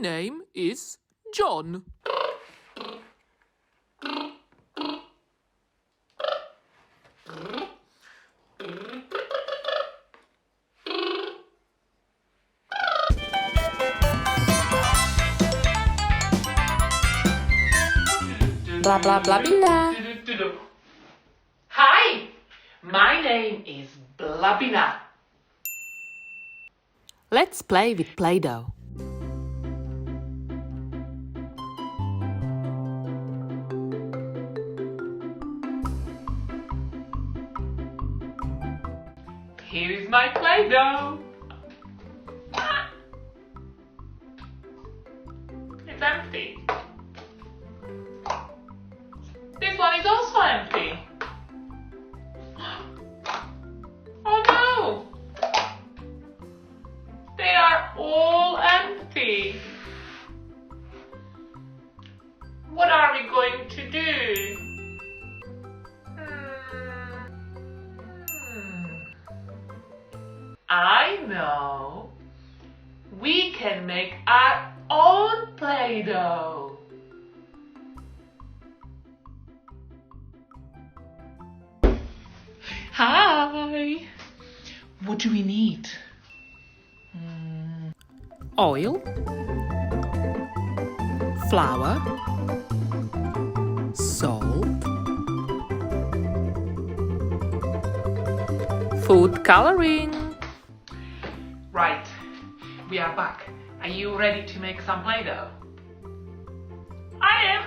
name is John. Blah blah Blabina. Hi, my name is Blabina. Let's play with Play-Doh. Here is my Play-Doh. It's empty. This one is also empty. Oh no! They are all empty. What are we going to do? I know. We can make our own Play-Doh. Hi. What do we need? Oil, flour, salt, food coloring. Right, we are back. Are you ready to make some Play-Doh? I am.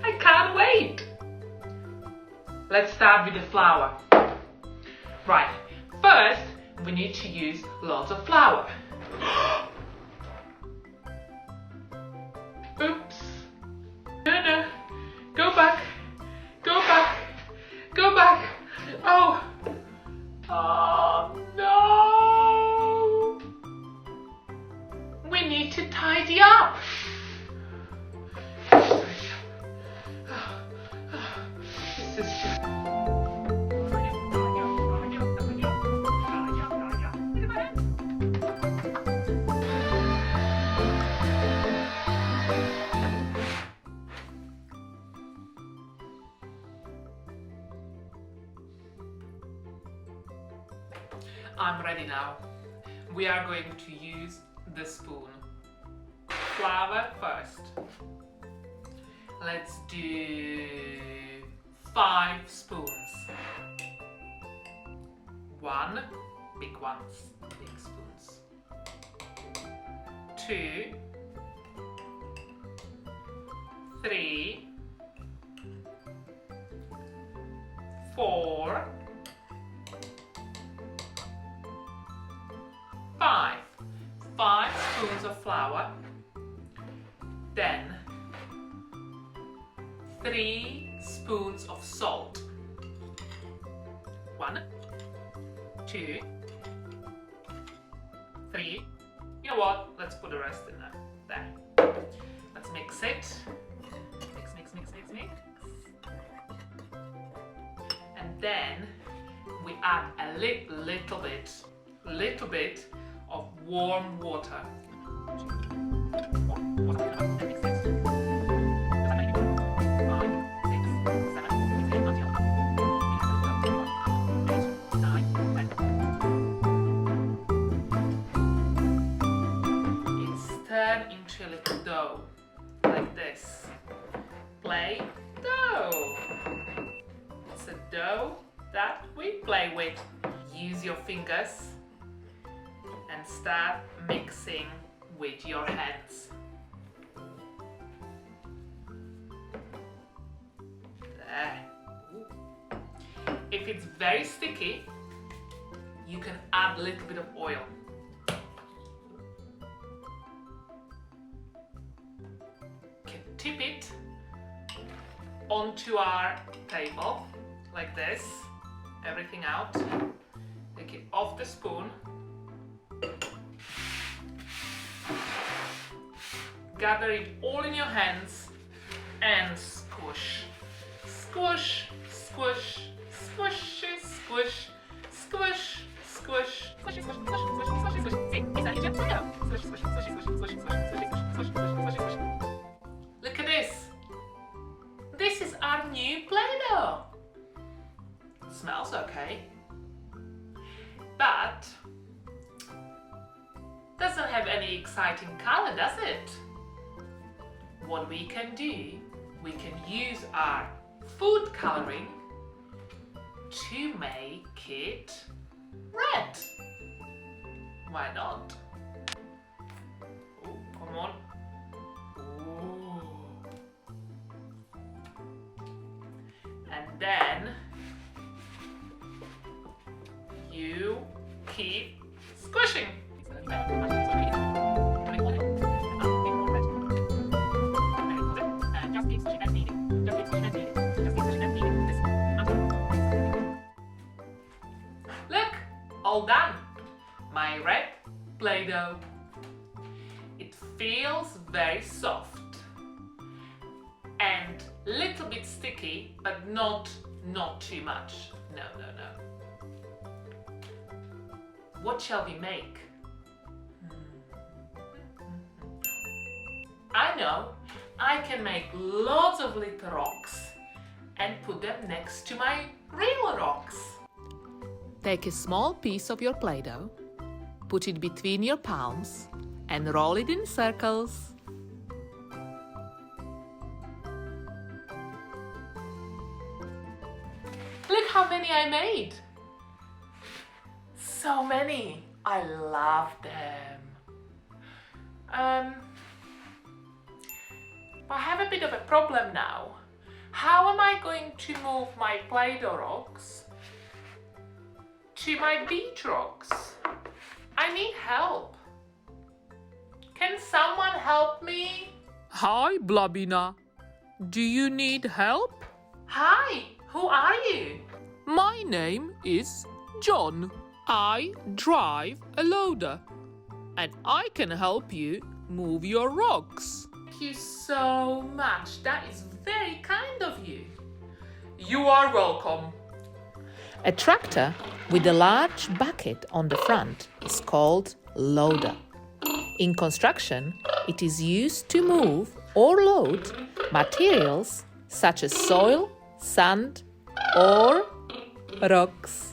I can't wait. Let's start with the flour. Right, first we need to use lots of flour. Oops. No. Go back. Go back. Go back. Oh. Oh no. We need to tidy up. This is just... I'm ready now. We are going to use the spoon. Flour first. Let's do 5 spoons. 1, big ones, big spoons. 2, 3, 4, 5. 5 spoons of flour. Then 3 spoons of salt. 1, 2, 3. You know what? Let's put the rest in there. There. Let's mix it. Mix. And then we add a little bit of warm water. It's turned into a little dough, like this. Play-doh. It's a dough that we play with. Use your fingers and start mixing with your hands. There. If it's very sticky, you can add a little bit of oil. You can tip it onto our table like this, everything out. Take it off the spoon. Gather it all in your hands and squish. Squish, squish, squish, squish, squish, squish, squish, squish, squish, squish, squish, squish, squish. See, it's an Egyptian Play-Doh. Squish, squish, squish, squish, squish, squish, squish, squish. very exciting color, does it? What we can do, we can use our food coloring to make it red. Why not? Oh, come on. Ooh. And then you keep squishing. Look, all done. My red Play-Doh. It feels very soft and a little bit sticky, but not too much. No. What shall we make? I know, I can make lots of little rocks and put them next to my real rocks. Take a small piece of your Play-Doh, put it between your palms and roll it in circles. Look how many I made! So many! I love them. I have a bit of a problem now. How am I going to move my Play-Doh rocks to my beach rocks? I need help. Can someone help me? Hi, Blabina. Do you need help? Hi, who are you? My name is John. I drive a loader and I can help you move your rocks. Thank you so much. That is very kind of you. You are welcome. A tractor with a large bucket on the front is called loader. In construction, it is used to move or load materials such as soil, sand, or rocks.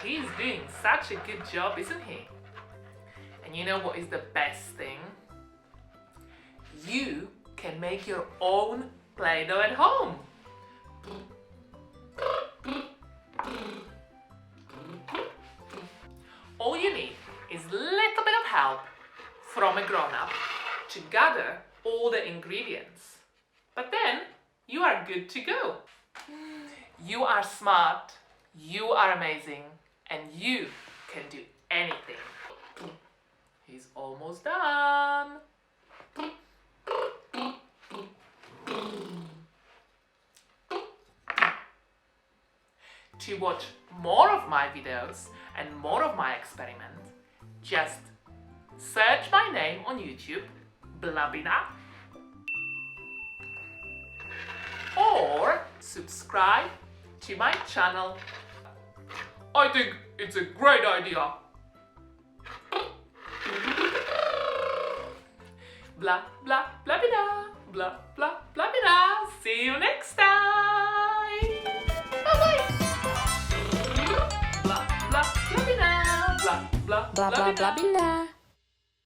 He's doing such a good job, isn't he? And you know what is the best thing? You can make your own Play-Doh at home. All you need is a little bit of help from a grown-up to gather all the ingredients. But then you are good to go. You are smart, you are amazing, and you can do anything. He's almost done. To watch more of my videos and more of my experiments, just search my name on YouTube, Blabina, or subscribe to my channel. I think it's a great idea. Blah, blah, blabina, blah, blah, blabina. See you next time. Bye-bye. Blah, blah, blabina. Blabina.